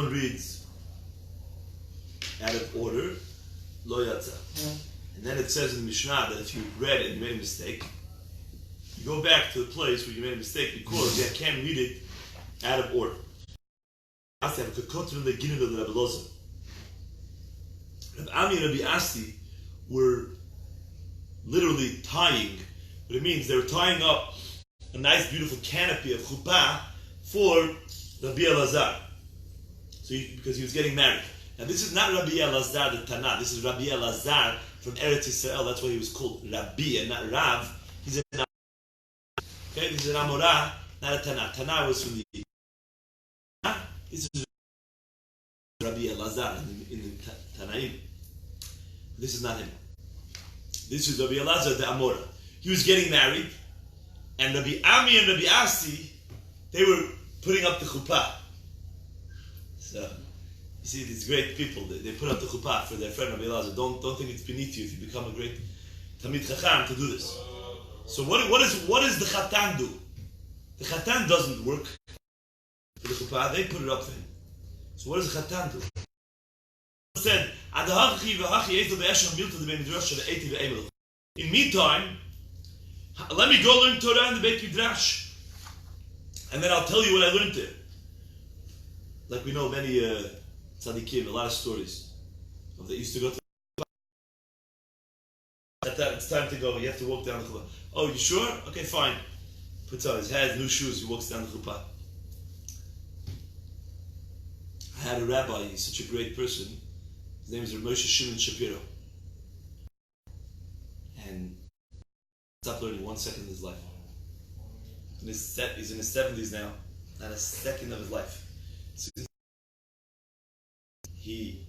someone reads out of order, lo yatsa. And then it says in the Mishnah that if you read and you made a mistake, you go back to the place where you made a mistake because you can't read it out of order. Rabbi Ami and Rabbi Asi were literally tying, but it means they were tying up a nice beautiful canopy of chuppah for Rabbi Elazar. So because he was getting married. Now this is not Rabbi Elazar the Tana, this is Rabbi Elazar from Eretz Yisrael. That's why he was called Rabbi and not Rav. He's an Amorah. Okay, this is an Amorah, not a Tana. Tana was from the this is Rabbi Elazar in the Tanaim. This is not him. This is Rabbi Elazar the Amorah. He was getting married, and Rabbi Ami and Rabbi Asi, they were putting up the chuppah. So you see, these great people, they put up the chuppah for their friend Rabbi Elazar. Don't think it's beneath you if you become a great Talmid Chacham to do this. So what does the Chatan do? The Chatan doesn't work for the chuppah, they put it up for him. So what does the Chatan do? It said, in meantime, let me go learn Torah in the Beit Midrash, and then I'll tell you what I learned there. Like we know many tzaddikim, a lot of stories of they used to go to at that it's time to go, you have to walk down the chuppah. Oh, you sure? Okay, fine. Puts on his hat, new shoes, he walks down the chuppah. I had a rabbi, he's such a great person. His name is Rabbi Moshe Shapiro. And he stopped learning 1 second of his life. He's in his 70s now, not a second of his life. So he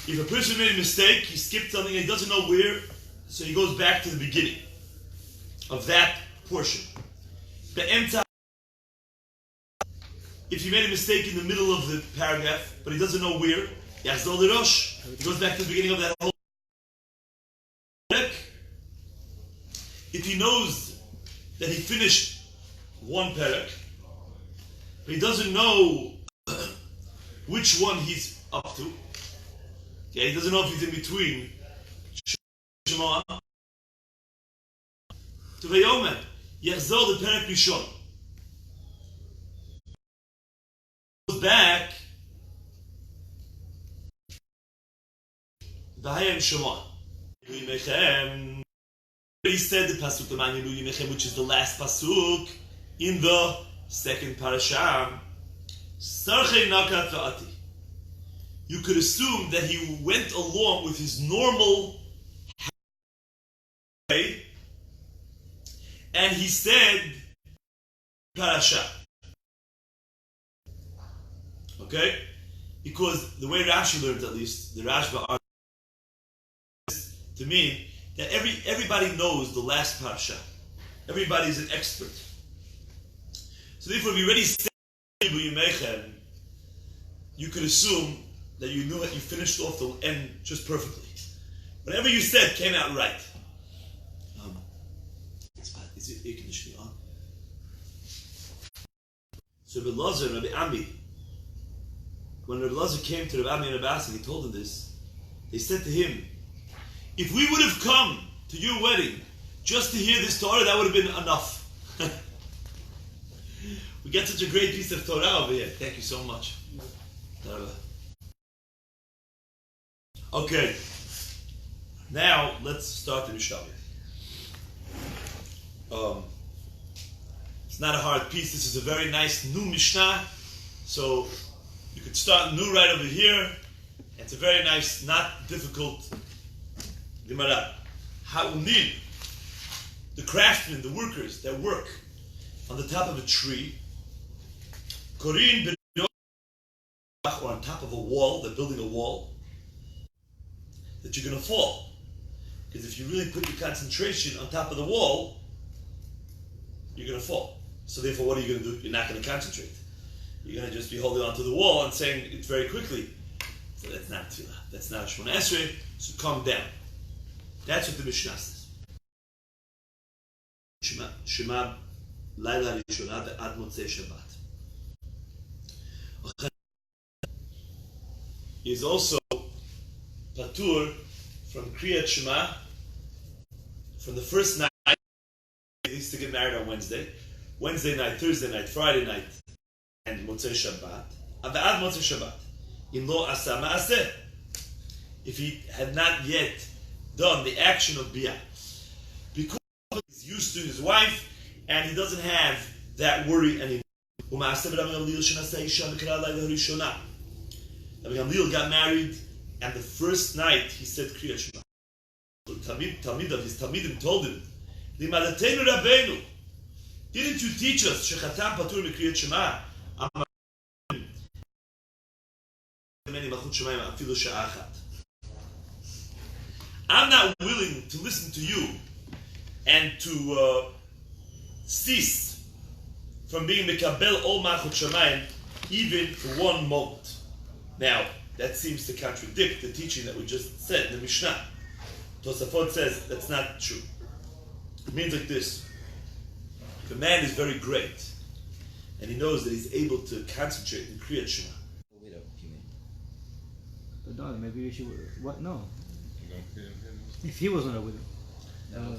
if a person made a mistake, he skipped something, he doesn't know where, so he goes back to the beginning of that portion. If he made a mistake in the middle of the paragraph, but he doesn't know where, he goes back to the beginning of that whole paragraph. If he knows that he finished one paragraph, but he doesn't know which one he's up to, okay, he doesn't know if he's in between Shema to Vayomer. Yachzor the Perek Rishon. Goes back. V'hayem Shema. He said the pasuk Taman Yilu Yimechem, which is the last pasuk in the second parasha. Sarchei Nakat Va'ati. You could assume that he went along with his normal way, and he said parasha. Okay? Because the way Rashi learns, at least, the Rashba argues to mean that everybody knows the last parasha. Everybody's an expert. So therefore, if you already said you could assume that you knew that you finished off the end just perfectly. Whatever you said came out right. Is it air conditioning on? So Rabbi Elazar and Rabbi Ami, when Rabbi Elazar came to Rabbi Ami and Rabbi Asi and he told them this, they said to him, if we would have come to your wedding just to hear this Torah, that would have been enough. We get such a great piece of Torah over here. Thank you so much. Okay, now let's start the Mishnah. It's not a hard piece. This is a very nice new Mishnah. So you could start new right over here. It's a very nice, not difficult Gemara. Ha'unim, the craftsmen, the workers that work on the top of a tree, Korin or on top of a wall, they're building a wall, that you're going to fall. Because if you really put your concentration on top of the wall, you're going to fall. So therefore, what are you going to do? You're not going to concentrate. You're going to just be holding on to the wall and saying it very quickly. So that's not tefillah. That's not a Shemona Esrei. So calm down. That's what the Mishnah says. Shema Laila Rishona ad Motzei Shabbat. He is also patur from Kriyat Shema from the first night. He used to get married on Wednesday night, Thursday night, Friday night, and Motzei Shabbat. Ad Motzei Shabbat. In lo asa ma'aseh. If he had not yet done the action of Biyah. Because he's used to his wife and he doesn't have that worry anymore. Rabbi Gamliel got married and the first night he said Kriyat Shema. His Talmidim told him, didn't you teach us Shechatam Patur Kriyat Shema? I'm not willing to listen to you and to cease from being Mekabel Ol Malchut Shamayim even for one moment. Now, that seems to contradict the teaching that we just said in the Mishnah. Tosafot says that's not true. It means like this. If a man is very great and he knows that he's able to concentrate in Kriyat Shema. No, maybe you should. What? No. If he wasn't a widow. No,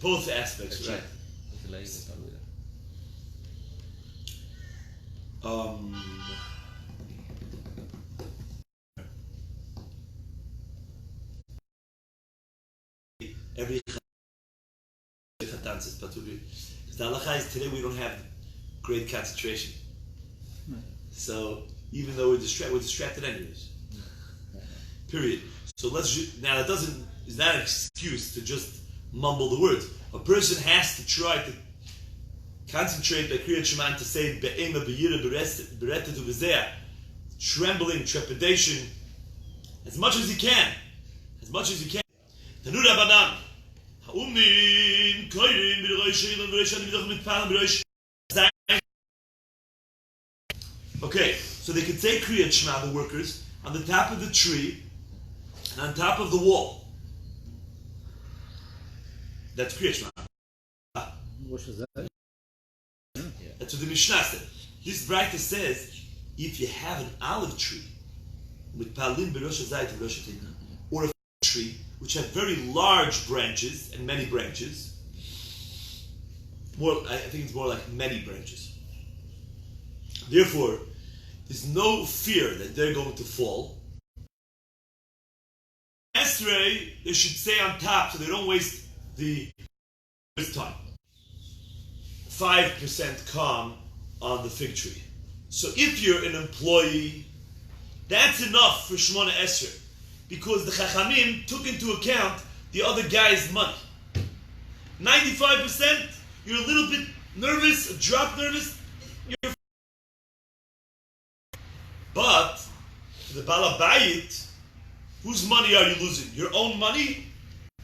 both aspects, right? Every chatan says paturi. The halacha is today we don't have great concentration. So even though we're distracted anyways. Period. So now that is not an excuse to just mumble the words. A person has to try to concentrate by Kriyat Shema to say be'ema be'yira beretetu b'zeh, trembling, trepidation, as much as he can. As much as you can. Tanu Rabbanan, ha'umnin koirin b'rosh sheilim b'rosh anim mitpalim b'rosh. Okay, so they could say Kriyat Shema, the workers, on the top of the tree and on top of the wall. That's Kriyat Shema. What is that? That's what the Mishnah said. This Braita says, if you have an olive tree with palim b'rosh hazayit and rosh hatina, or a tree which have very large branches and many branches, I think it's more like many branches. Therefore, there's no fear that they're going to fall. Esrei, they should stay on top so they don't waste the time. 5% calm on the fig tree. So if you're an employee, that's enough for Shmona Esrei, because the Chachamim took into account the other guy's money. 95%, you're a little bit nervous, a drop nervous, you're. But the Balabayit, whose money are you losing? Your own money?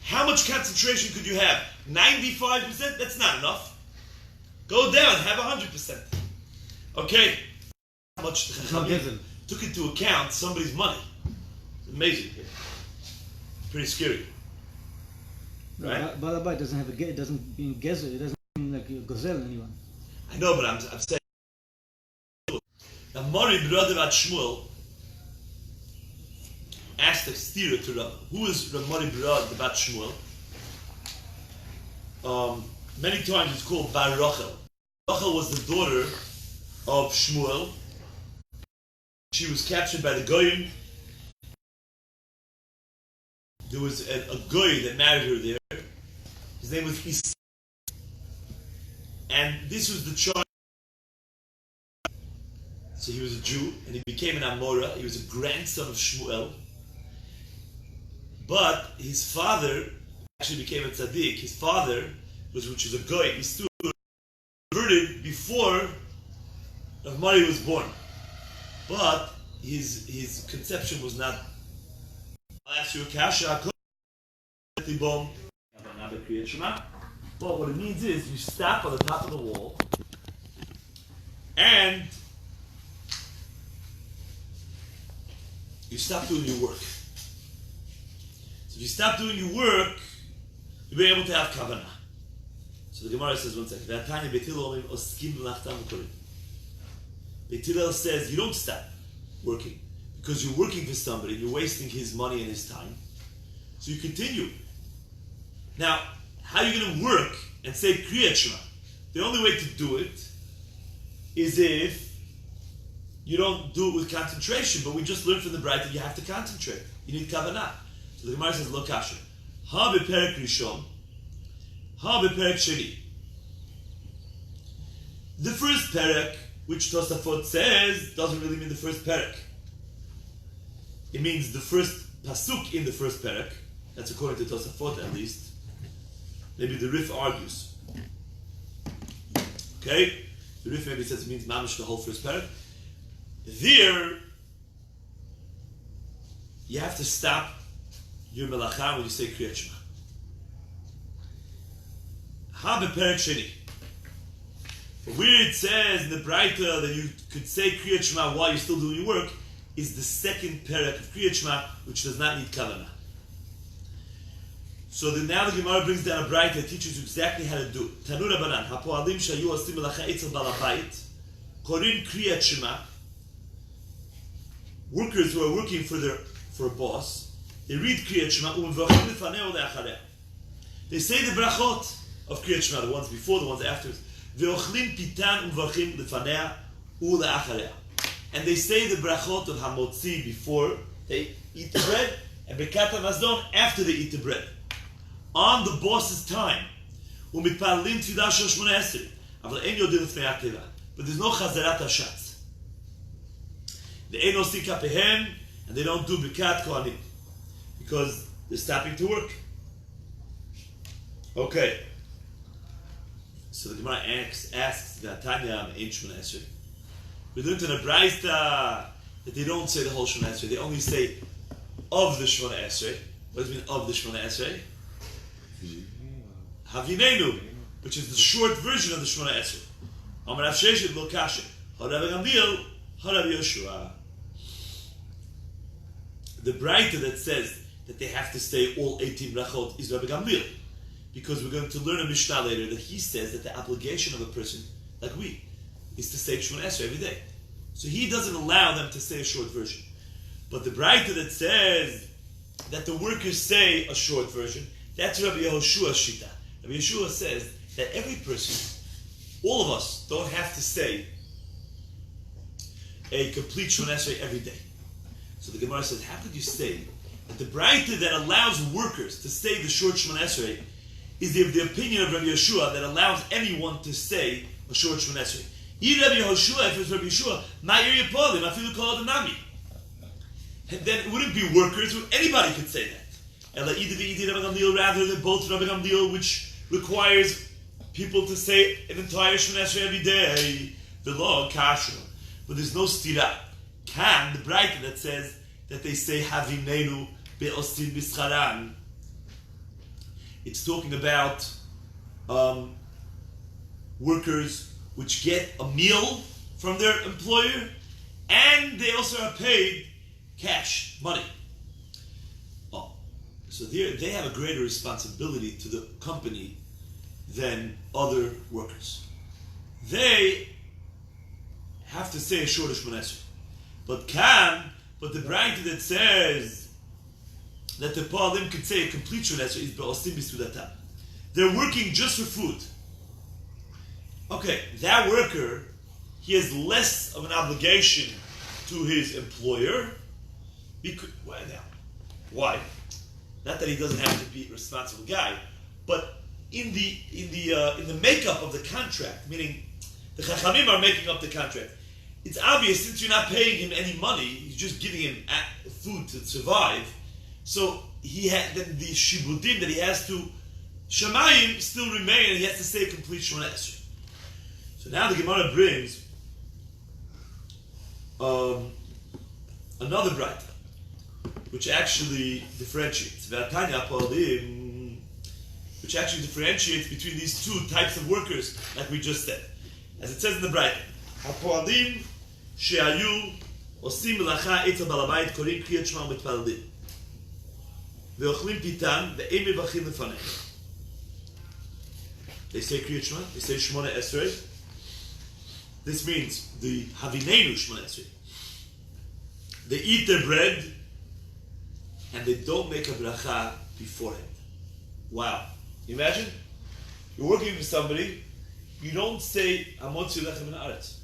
How much concentration could you have? 95%? That's not enough. Go down, have 100%. Okay. How much the Chachamim took into account somebody's money. It's amazing. Pretty scary. Right? Balabait doesn't have it doesn't mean gezer, it doesn't mean like a gazelle anyone. I know, but I'm saying. Now, Mori brother at Shmuel asked a stira to Rav. Who is Mori brother at Shmuel? Many times it's called berachot. Rachel was the daughter of Shmuel. She was captured by the Goyim. There was a Goy that married her there. His name was Isa. And this was the child. So he was a Jew, and he became an Amora. He was a grandson of Shmuel. But his father actually became a tzaddik. His father, which is a Goy, he stood converted before Mari was born. But his conception was not. I'll ask you a kasha. But what it means is you stop on the top of the wall and you stop doing your work. So if you stop doing your work, you'll be able to have kavanah. So the Gemara says, one second. Beit Hillel says you don't stop working because you're working for somebody, you're wasting his money and his time. So you continue. Now, how are you going to work and say Kriyat Shema? The only way to do it is if you don't do it with concentration, but we just learned from the Braita that you have to concentrate. You need kavanah. So the Gemara says, Lo kasher. Ha beperek rishon, ha beperek sheni. The first perek, which Tosafot says, doesn't really mean the first perek. It means the first pasuk in the first perek. That's according to Tosafot at least. Maybe the Rif argues. Okay? The Rif maybe says it means mamish the whole first perek. There, you have to stop your melacha when you say Kriyat Shema. Ha beperek sheni. Where it says in the Braita that you could say Kriyat Shema while you're still doing your work is the second perek of Kriyat Shema, which does not need kavanah. So now the Gemara brings down a Braita that teaches you exactly how to do it. Tanu Rabbanan, hapoalim shayu osim melacha etzel balabait, korin Kriyat Shema. Workers who are working for a boss, they read Kriyat Shema, umvachim lefaneh uleachareh. They say the berachot of Kriyat Shema, the ones before, the ones afterwards. Ve'ochlim pitan umvachim lefaneh uleachareh. And they say the berachot of hamotzi before they eat the bread, and bekat hamazon after they eat the bread. On the boss's time. Umitpallim tfilah shel shmoneh esrei. Aval ein yodin lefnei hateva. But there's no chazarat hashatz. They ain't no sikapehem, and they don't do bikat kohanim because they're stopping to work. Okay. So the Gemara asks the Tanya ain't Shmoneh Esrei. We learned in a Braita that they don't say the whole Shmoneh Esrei. They only say of the Shmoneh Esrei. What does it mean of the Shmoneh Esrei? Havinenu, which is the short version of the Shmoneh Esrei. Amar Rav Sheshet lo kasher. Harav Gamliel, Harav Yoshua. The Braita that says that they have to say all 18 berachot is Rabbi Gamliel, because we're going to learn a Mishnah later that he says that the obligation of a person, like we, is to say Shmoneh Esrei every day. So he doesn't allow them to say a short version. But the Braita that says that the workers say a short version, that's Rabbi Yehoshua's Shita. Rabbi Yeshua says that every person, all of us, don't have to say a complete Shmoneh Esrei every day. So the Gemara says, how could you say that the Braita that allows workers to say the short Shmoneh Esrei is the opinion of Rabbi Yeshua that allows anyone to say a short Shmoneh Esrei? Rabbi Yeshua, if it's Rabbi Yeshua, ma'ir yipolim, afilu kol adonami. And then it wouldn't be workers, anybody could say that. Ela ida v'idi Rabbi Gamliel, rather than both Rabbi Gamliel, which requires people to say an entire Shmoneh Esrei every day. The law, kasher. But there's no stira. Can, the Braita that says that they say Havinenu be'osin bischaran. It's talking about workers which get a meal from their employer, and they also are paid cash, money. Oh, so they have a greater responsibility to the company than other workers. They have to say a shorter Shmoneh Esrei. But the Braita that says that the Pa'alim could say a complete Shmoneh Esrei is be'osim b'sudatam. They're working just for food. Okay, that worker, he has less of an obligation to his employer. Why? Not that he doesn't have to be a responsible guy, but in the makeup of the contract, meaning the Chachamim are making up the contract. It's obvious, since you're not paying him any money, you're just giving him food to survive. So then the shibudim that he has to shamayim still remain, and he has to say a complete Shmoneh Esrei. So now the Gemara brings another Braita, which actually differentiates. Which actually differentiates between these two types of workers, like we just said. As it says in the Braita, HaPo'alim she'ayu osim melacha etzel balabait korin kriyat shema u'mitpalalim ve'ochlim pitan ve'ein mevachim lefaneh. They say Kriyat Shema. They say Shmona Esrei. This means the Havinenu Shmona Esrei. They eat their bread and they don't make a bracha beforehand. Wow. Imagine you're working with somebody, you don't say Hamotzi Lechem Min Haaretz.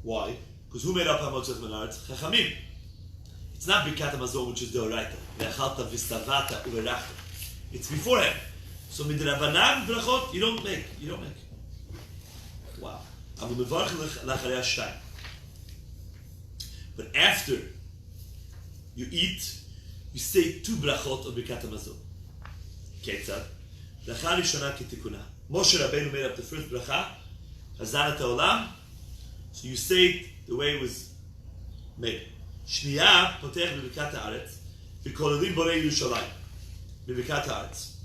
Why? Because who made up Hamotzi Lechem Min Haaretz? Chachamim. It's not Birkat HaMazon, which is Deoraita. Ve'achalta v'stavata u'verachta. It's beforehand. So midrabanan berachot you don't make. Wow. Abu mevarch lacharei shtayim. But after you eat, you say 2 brachot of Birkat HaMazon. Ketzad. Bracha rishona ketikuna. Moshe Rabbeinu made up the first bracha. Hazanat ha'olam. So you say it the way it was made. Shniya potech b'Birkat ha'aretz. V'kolelim borei Yerushalayim. B'Birkat ha'aretz.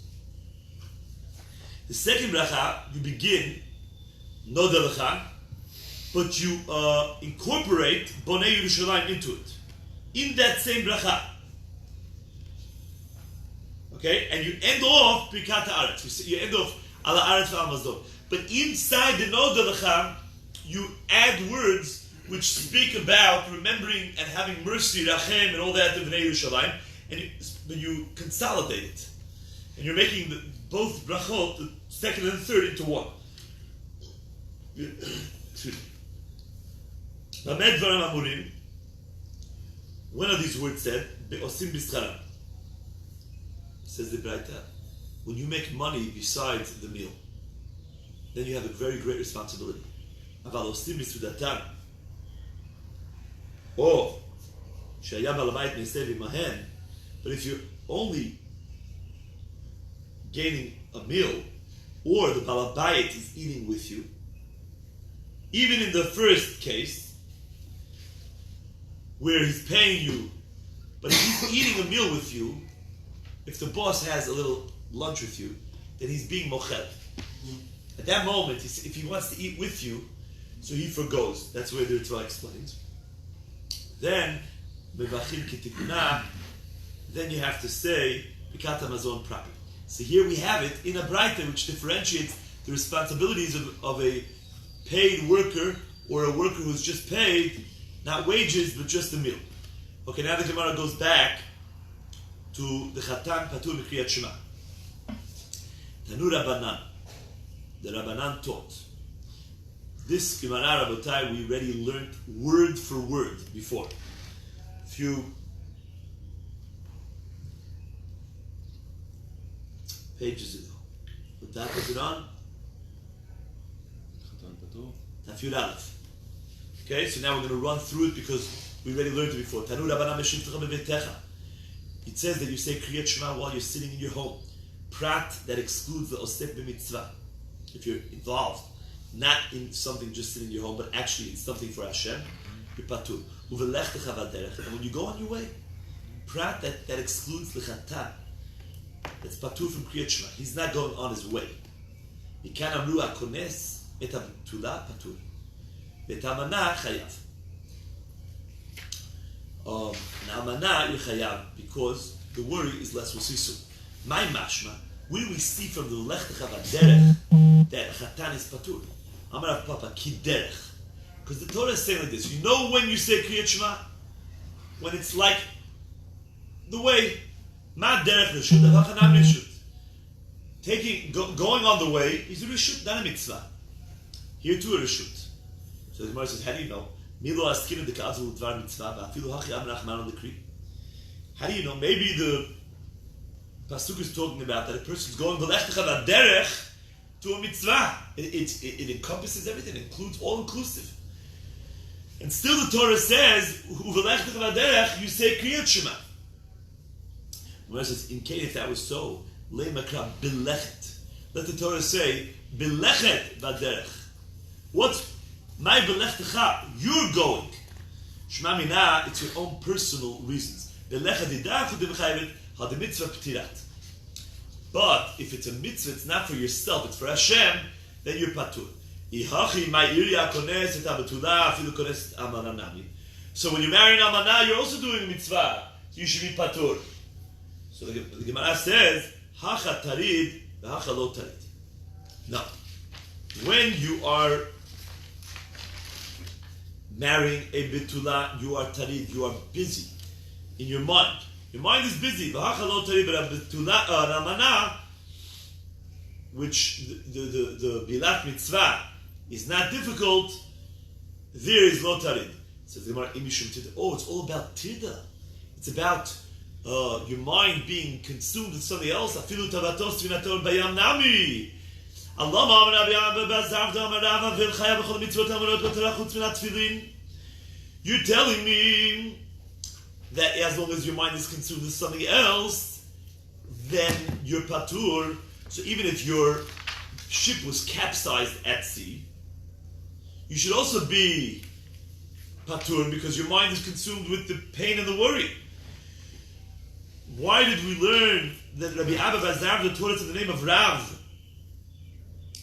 The second bracha, you begin Noda Lecha, but you incorporate Bonei Yerushalayim into it. In that same bracha. Okay? And you end off Birkat ha'aretz. You end off Ala Aretz v'Amazon. But inside the Noda Lecha, you add words which speak about remembering and having mercy, Rachem, and all that of Bnei Yerushalayim, but you consolidate it. And you're making both brachot, the second and the third, into one. Excuse me. When are these words said? Be'osim b'scharam. Says the Braita. When you make money besides the meal, then you have a very great responsibility. Aval osim b'sudatan. Or shaya balabayit ne'sev imahen. But if you're only gaining a meal, or the balabayit is eating with you, even in the first case, where he's paying you, but if he's eating a meal with you, if the boss has a little lunch with you, then he's being mochel. At that moment, if he wants to eat with you, so he forgoes. That's where the Ritva explains. Then, mevachim kitikuna, then you have to say Birkat HaMazon proper. So here we have it in a Braita which differentiates the responsibilities of a paid worker or a worker who's just paid, not wages, but just a meal. Okay, now the Gemara goes back to the Chatan Patur B'Kriyat Shema. Tanu Rabbanan. The Rabbanan taught. This Gemara, Rabotai, we already learned word for word before. A few pages ago. What daf was it on? Daf Yud Aleph. Okay, so now we're going to run through it because we already learned it before. Tanu Rabbanan Meshivtecha Bevetecha. It says that you say Kriyat Shema while you're sitting in your home. Prat, that excludes the Osek B'Mitzvah. If you're involved, not in something just sitting in your home, but actually in something for Hashem, you're patur. Uvelechtecha v'derech. And when you go on your way, prat, that excludes the Chatan. That's patur from Kriyat Shema. He's not going on his way. Mikan amru hakones et habetula patur. V'et hamana chayav. Amana you chayav because the worry is less resisu. My mashma, where do we see from the lechtecha v'derech that Chatan is patur? Amar Rav Papa ki derech. Because the Torah is saying like this. You know when you say Kriyat Shema? When it's like the way ma derech reshut, avachanam reshut. Going on the way is a reshut, not a mitzvah. Here too a reshut. So the Gemara says, how do you know? Milo askinu deka'azu dvar mitzvah va'afilu hachi am rachman dekri. How do you know? Maybe the pasuk is talking about that a person's going v'lechtecha v'derech to a mitzvah. It encompasses everything. It includes all inclusive. And still the Torah says, you say Kriyat Shema. Whereas it's in case if that was so, le'makra belechet. Let the Torah say, belechet v'derech. What's my belechtecha? You're going. Shema mina, it's your own personal reasons. Belechet idach u'dev'chayvet had mitzvah p'tirat. But if it's a mitzvah, it's not for yourself, it's for Hashem, then you're patur. So when you marry an almanah, you're also doing a mitzvah. So you should be patur. So the Gemara says, hacha tarid, hacha lo tarid. Now, when you are marrying a betula, you are tarid, you are busy in your mind. Your mind is busy. But a betula, ramana, which the bilat mitzvah is not difficult, there is lo tarid. Says the Gemara, oh, it's all about tirda. It's about your mind being consumed with something else. Afilu tavatos v'nator bayam nami. You're telling me that as long as your mind is consumed with something else, then you're patur. So even if your ship was capsized at sea, you should also be patur because your mind is consumed with the pain and the worry. Why did we learn that Rabbi Abba Bazar taught us in the name of Rav?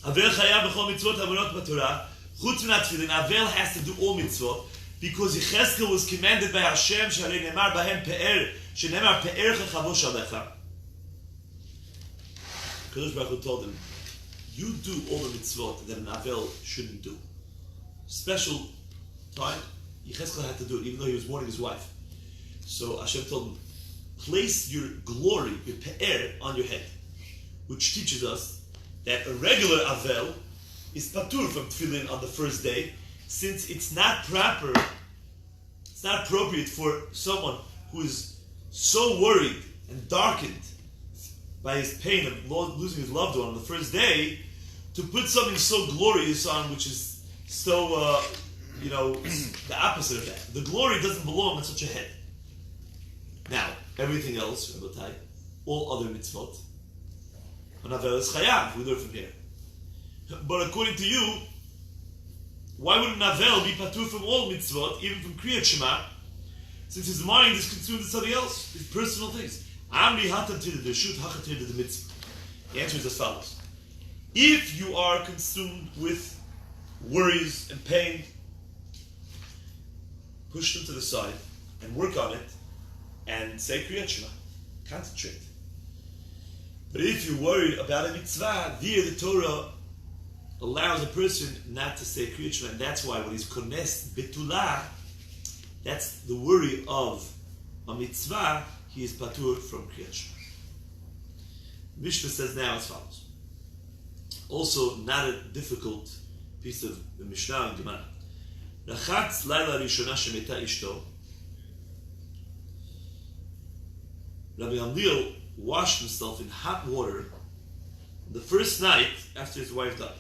Avel chayav b'chol mitzvot hamonot b'Torah. Chutz min hatfilin, Avel has to do all mitzvot because Yechezkel was commanded by Hashem shalei nemar bahem pe'er, shenemar pe'er chachavosh alecha. Kadosh Baruch Hu told him, you do all the mitzvot that an Avel shouldn't do. Special time, Yechezkel had to do it, even though he was mourning his wife. So Hashem told him, place your glory, your pe'er, on your head, which teaches us that a regular Avel is patur from tefillin on the first day, since it's not proper, it's not appropriate for someone who is so worried and darkened by his pain of losing his loved one on the first day, to put something so glorious on, which is so, the opposite of that. The glory doesn't belong on such a head. Now, everything else, Rabbatai, all other mitzvot, an Avel is chayav, we learn from here. But according to you, why would an Avel be patur from all mitzvot, even from Kriyat Shema, since his mind is consumed with something else, his personal things? Amri hatatir the shut hachatir the mitzvah. The answer is as follows. If you are consumed with worries and pain, push them to the side and work on it and say Kriyat Shema. Concentrate. But if you're worried about a mitzvah, the Torah allows a person not to say Kriyat Shema, and that's why when he's kones betulah, that's the worry of a mitzvah, he is patur from Kriyat Shema. Mishnah says now as follows. Also, not a difficult piece of the Mishnah and Gemara. Rachatz laila rishona shemeta ishto. Rabbi Gamliel washed himself in hot water the first night after his wife died.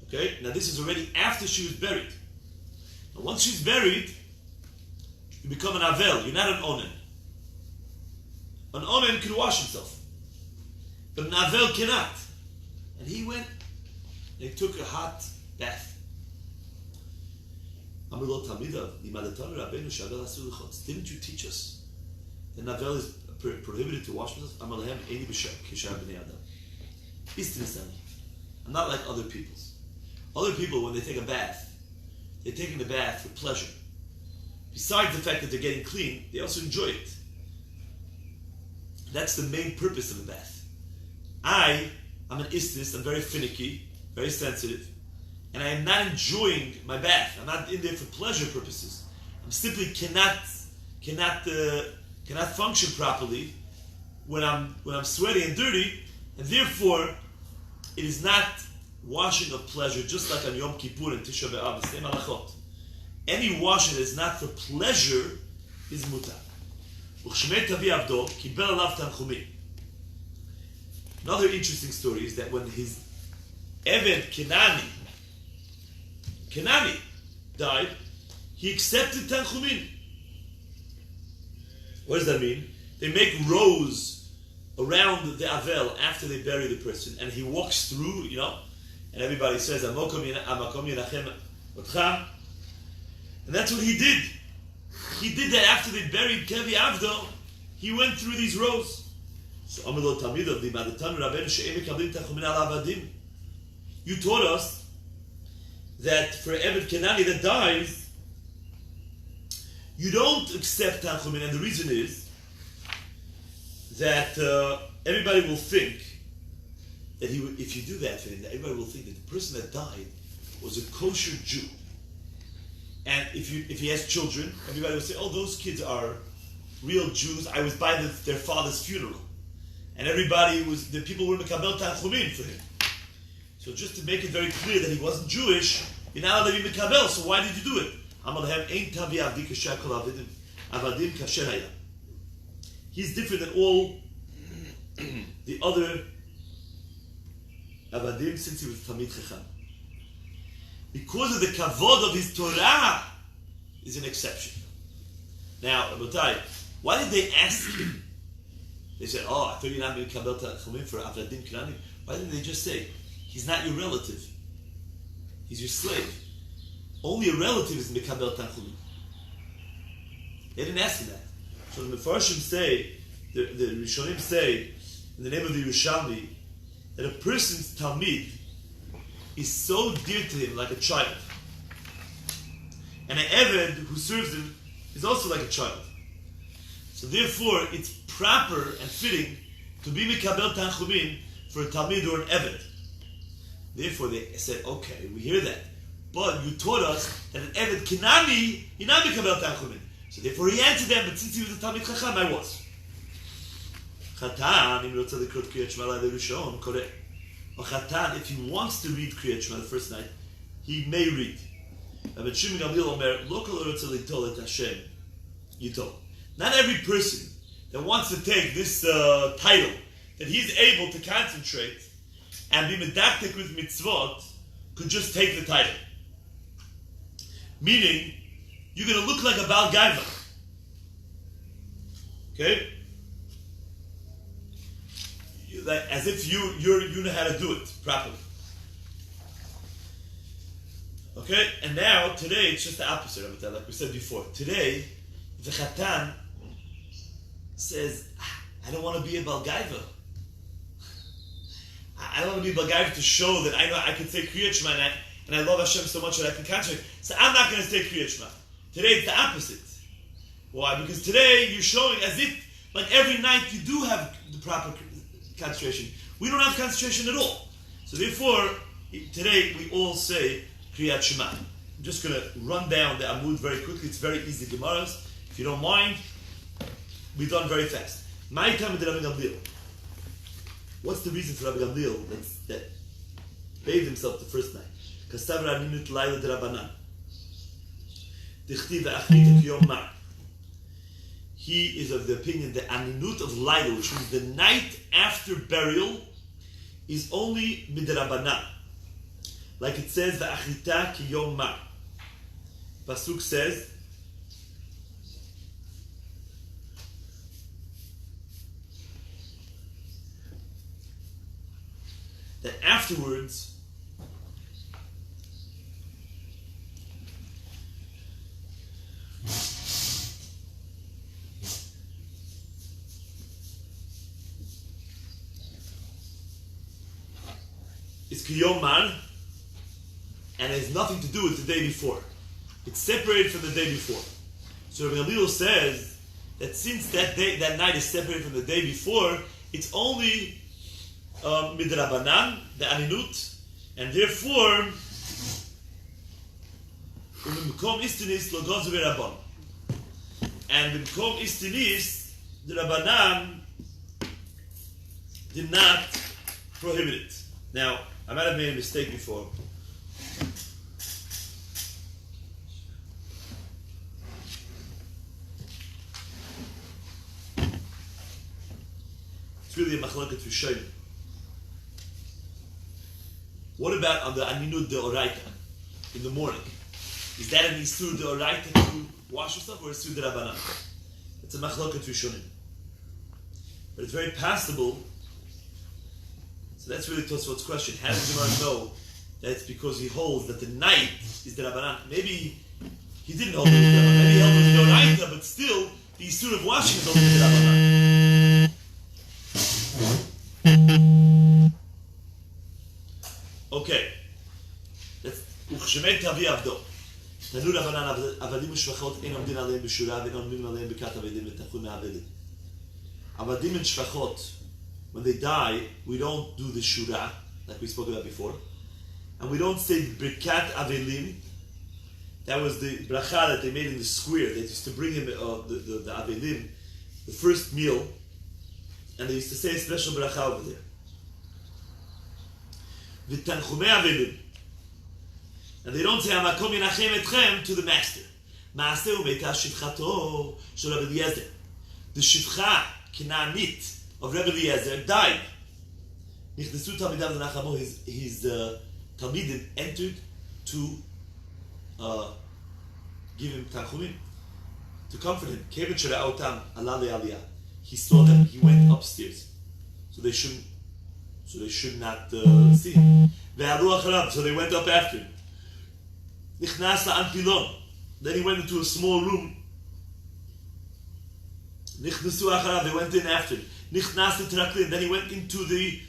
Okay? Now this is already after she was buried. Now once she's buried, you become an Avel. You're not an Onen. An Onen can wash himself. But an Avel cannot. And he went and he took a hot bath. Didn't you teach us that Avel is prohibited to wash himself? I'm not like other people's. Other people, when they take a bath, they're taking the bath for pleasure. Besides the fact that they're getting clean, they also enjoy it. That's the main purpose of a bath. I'm an istinist, I'm very finicky, very sensitive, and I am not enjoying my bath. I'm not in there for pleasure purposes. I simply cannot function properly when I'm sweaty and dirty, and therefore it is not washing of pleasure, just like on Yom Kippur and Tisha B'Av, the same halachot. Any washing that is not for pleasure is mutar. Another interesting story is that when his Eved Kenani died, he accepted Tanchumin. What does that mean? They make rows around the Avel after they bury the person, and he walks through, and everybody says, Amakom Yenachem Otcha. And that's what he did. He did that after they buried Kevi Avdo. He went through these rows. So you taught us that for Eved Kenani that dies, you don't accept Tanchumin, and the reason is that everybody will think that he would, if you do that for him, that everybody will think that the person that died was a kosher Jew. And if he has children, everybody will say, "Oh, those kids are real Jews. I was by their father's funeral." And the people were mekabel tanchumin for him. So just to make it very clear that he wasn't Jewish, you're not allowed to be mekabel, so why did you do it? He's different than all the other avadim since he was Talmid Chacham. Because of the kavod of his Torah is an exception. Now, Rabotai, why did they ask him? They said, "Oh, I thought you're not mekabel tanchumin for avadim kiranim." Why didn't they just say, "He's not your relative. He's your slave. Only a relative is mekabel tanchumin." They didn't ask him that. So the Mefarshim say, the Rishonim say, in the name of the Yerushalmi, that a person's Talmid is so dear to him like a child. And an Eved who serves him is also like a child. So therefore, it's proper and fitting to be mekabel tanchumin for a Talmid or an Eved. Therefore, they said, "Okay, we hear that. But you taught us that an Eved Kinani, you're not mekabel tanchumin." So therefore he answered them, "But since he was a Talmid Chacham, I was." Chatan, if he wants to read Kriyat Shema the first night, he may read. Not every person that wants to take this title, that he's able to concentrate and be medactic with mitzvot, could just take the title. Meaning, you're going to look like a Baal Gaiva. Okay? Like, as if you know how to do it properly. Okay? And now, today, it's just the opposite of it, like we said before. Today, the Chatan says, "I don't want to be a Baal Gaiva. I don't want to be a Baal Gaiva to show that I know I can say Kriyat Shema and I love Hashem so much that I can concentrate. So I'm not going to say Kriyat Shema." Today it's the opposite. Why? Because today you're showing as if, like every night you do have the proper concentration. We don't have concentration at all. So therefore, today we all say Kriyat Shema. I'm just going to run down the Amud very quickly. It's very easy Gemaras. If you don't mind, we've done very fast. My time with Rabbi Gamliel. What's the reason for Rabbi Gamliel that bathed himself the first night? Kastav Raninut Laila de Rabbanan. He is of the opinion that Aninut of Laila, which means the night after burial, is only midrabanan. Like it says, V'achita ki yom ma. Pasuk says, that afterwards, it's Kiyom Man, and it has nothing to do with the day before. It's separated from the day before. So Rabbi Gamliel says that since that night is separated from the day before, it's only midrabanan, the aninut, and therefore b'mkom istinis lo gozu v'rabban, and b'mkom istinis the Rabbanan did not prohibit it. Now, I might have made a mistake before. It's really a machloket rishonim. What about on the Aninut Deoraita in the morning? Is that an Isur Deoraita to wash yourself or Isur Derabanan? It's a machloket rishonim. But it's very passable. So that's really Tosfot's question. How does Gemara know that it's because he holds that the night is Derabanan? Maybe he didn't hold it with Derabanan. Maybe he held it with Deoraita, but still the Isur of washing is only Derabanan. Okay. Let's Uchshemei Tavi Avdo. Tanu Rabbanan Avadim U'Shvachot Ein Omdin Aleim B'Shura Ve'Ein Omdin Aleim B'Kat Avedim V'Tachun Me'avedim. Avadim and Shvachot when they die, we don't do the shura, like we spoke about before. And we don't say Birkat Avelim. That was the bracha that they made in the square. They used to bring him the Avelim, the first meal, and they used to say a special bracha over there. V'tanchumei Avelim. And they don't say Hamakom Yenachem Etchem to the master. Maaseh u'meita shivchato shel Rabbi Eliezer. The shivcha Kanaanit of Rabbi Eliezer died. Nichnesu Talmidav L'Nachamo. His Talmidim entered to give him tanchumim, to comfort him. Kevin Shira'otam Allah Aliyah. He saw them. He went upstairs, so they should not see him. Ve'alu acharav. So they went up after him. Nichnas la'anpilon. Then he went into a small room. Nichnasu acharav. They went in after him. Nichnas l'traklin. Then he went into the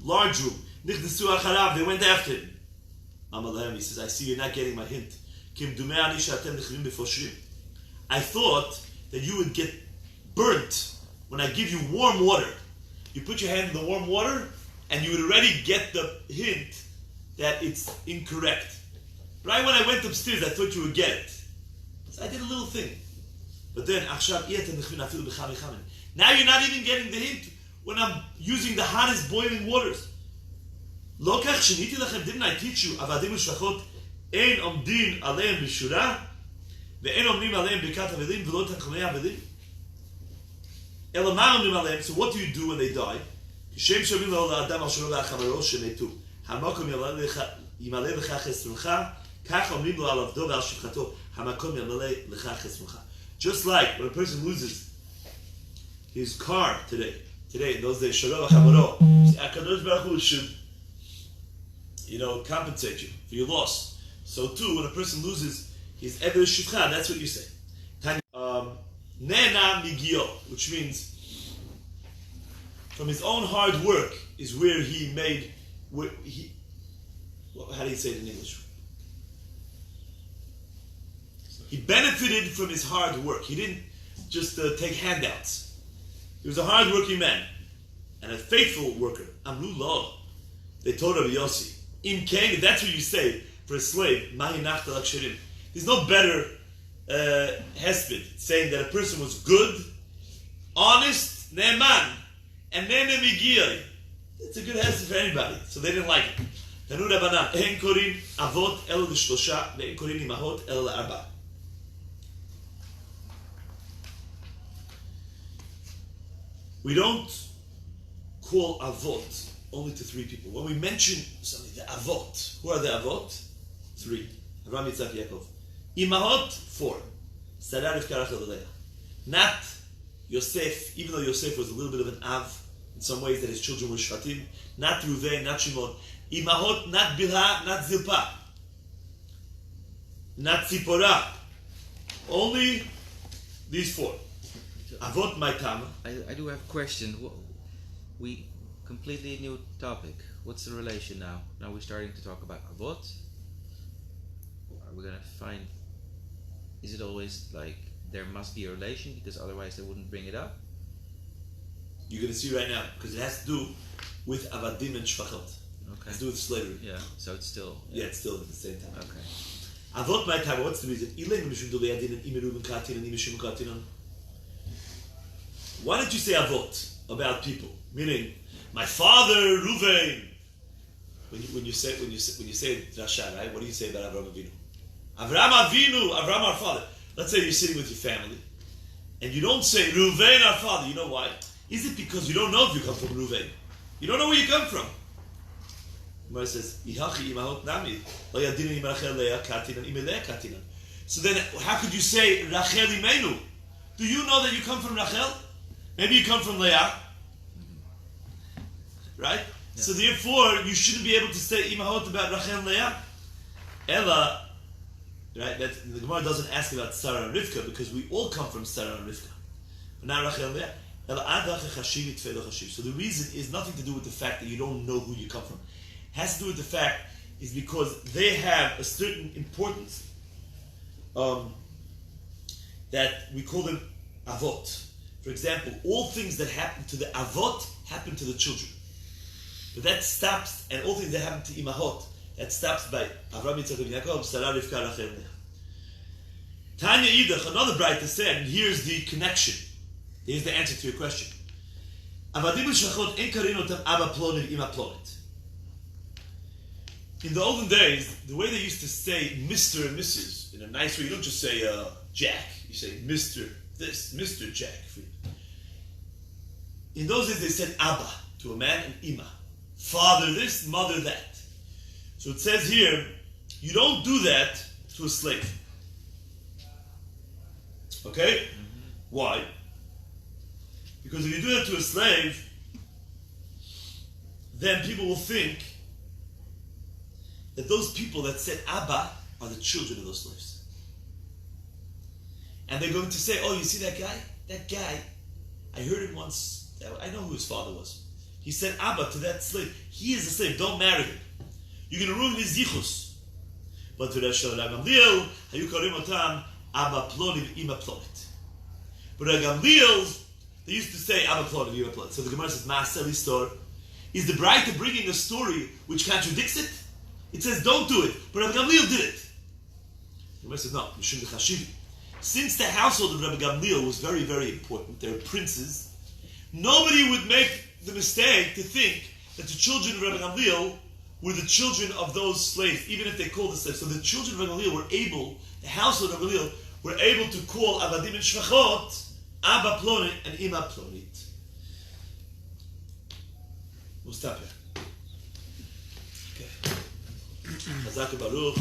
large room. Nichnasu acharav. They went after him. Amalahem. He says, I see you're not getting my hint. I thought that you would get burnt when I give you warm water. You put your hand in the warm water and you would already get the hint that it's incorrect. Right when I went upstairs, I thought you would get it. So I did a little thing. But then, now you're not even getting the hint when I'm using the hottest boiling waters. Didn't I teach you? אין עומדים עליהם בשורה, ואין עומדים עליהם ברכת אבלים, ולא תנחומי אבלים. אלא מה עומדים עליהם? So what do you do when they die? כשם שאומרים לו לאדם על שורו והחברו שמתו, המקום ימלא לך חסרונך, כך אומרים לו על עבדו ועל שפחתו, המקום ימלא לך חסרונך. Just like when a person loses his car today in those days, שורו והחברו, הקדוש ברוך הוא should, compensate you for your loss. So too, when a person loses his Eber Shivcha, that's what you say. Nena Migio, which means from his own hard work is where he made, how do you say it in English? He benefited from his hard work. He didn't just take handouts. He was a hard-working man and a faithful worker. Amru lo. They told Rabbi Yossi, Im Keng, that's what you say for a slave, there's no better hesped saying that a person was good, honest, ne'eman, and ne'emigiyah. It's a good hesped for anybody, so they didn't like it. Tanu Rabbanan, en korin avot el l'shlosha, ve'en korin imahot el l'arba. We don't call avot only to 3 people. When we mention something, the avot, who are the avot? 3. Avraham, Yitzhak, Yaakov. Imahot, 4. Sarah, Rivka, Rachel, Leah. Not Yosef, even though Yosef was a little bit of an av, in some ways that his children were Shvatim. Not Reuven, not Shimon. Imahot, not Bilha, not Zilpah. Not Tzipporah. Only these 4. Avot, my tam. I do have a question. We completely new topic. What's the relation now? Now we're starting to talk about avot. Are we gonna find? Is it always like there must be a relation because otherwise they wouldn't bring it up? You're gonna see right now because it has to do with avadim and shvachot. Okay. It has to do with slavery. Yeah. So it's still. Yeah, it's still at the same time. Okay. Avot my time. What's the reason? Why don't you say avot about people? Meaning, my father Reuven. When you say Rasha, right? What do you say about Avraham Avinu? Avraham our father. Let's say you're sitting with your family, and you don't say Reuven our father. You know why? Is it because you don't know if you come from Reuven? You don't know where you come from. Gemara says, so then, how could you say Rachel Imenu? Do you know that you come from Rachel? Maybe you come from Leah, right? Yeah. So therefore, you shouldn't be able to say Imahot about Rachel and Leah. Ella, right? That the Gemara doesn't ask about Sarah and Rivka because we all come from Sarah and Rivka, but not Rachel and Leah. So the reason is nothing to do with the fact that you don't know who you come from. It has to do with the fact is because they have a certain importance that we call them avot. For example, all things that happen to the avot happen to the children. But that stops, and all things that happen to imahot, that stops by Avraham, Yitzchak, and Yaakov, Sarah, Rivka, Rachel, and Leah. Tanya Idach, another brighter said, and here's the connection. Here's the answer to your question. Avadim Shachot en karinotam Abba Plonit Ima Plonit. In the olden days, the way they used to say Mr. and Mrs. in a nice way, you don't just say Jack, you say Mr. this, Mr. Jack. In those days, they said Abba to a man and Ima. Father this, mother that. So it says here, you don't do that to a slave. Okay? Why? Because if you do that to a slave, then people will think that those people that said Abba are the children of those slaves. And they're going to say, oh, you see that guy? That guy, I heard him once, I know who his father was. He said Abba to that slave. He is a slave, don't marry him. You're going to ruin his zichus. But to Rabbi Gamliel, hayu karim otam Abba Plonit Ima Plonit. But Rabbi Gamliel, they used to say Abba Plonit Ima Plonit. So the Gemara says, Ma'aseh Listor. Is the Braita bringing a story which contradicts it? It says don't do it, but Rabbi Gamliel did it. The Gemara says no, Mishum Chashivi. Since the household of Rabbi Gamliel was very, very important, they were princes, nobody would make the mistake to think that the children of Rabbi Gamliel were the children of those slaves, even if they called the slaves. So the children of Rabbi Gamliel were able, the household of Rabbi Gamliel, were able to call Avadim and Shvachot, Abba Plonit and Ima Plonit. We'll stop here. Okay. Chazak Baruch.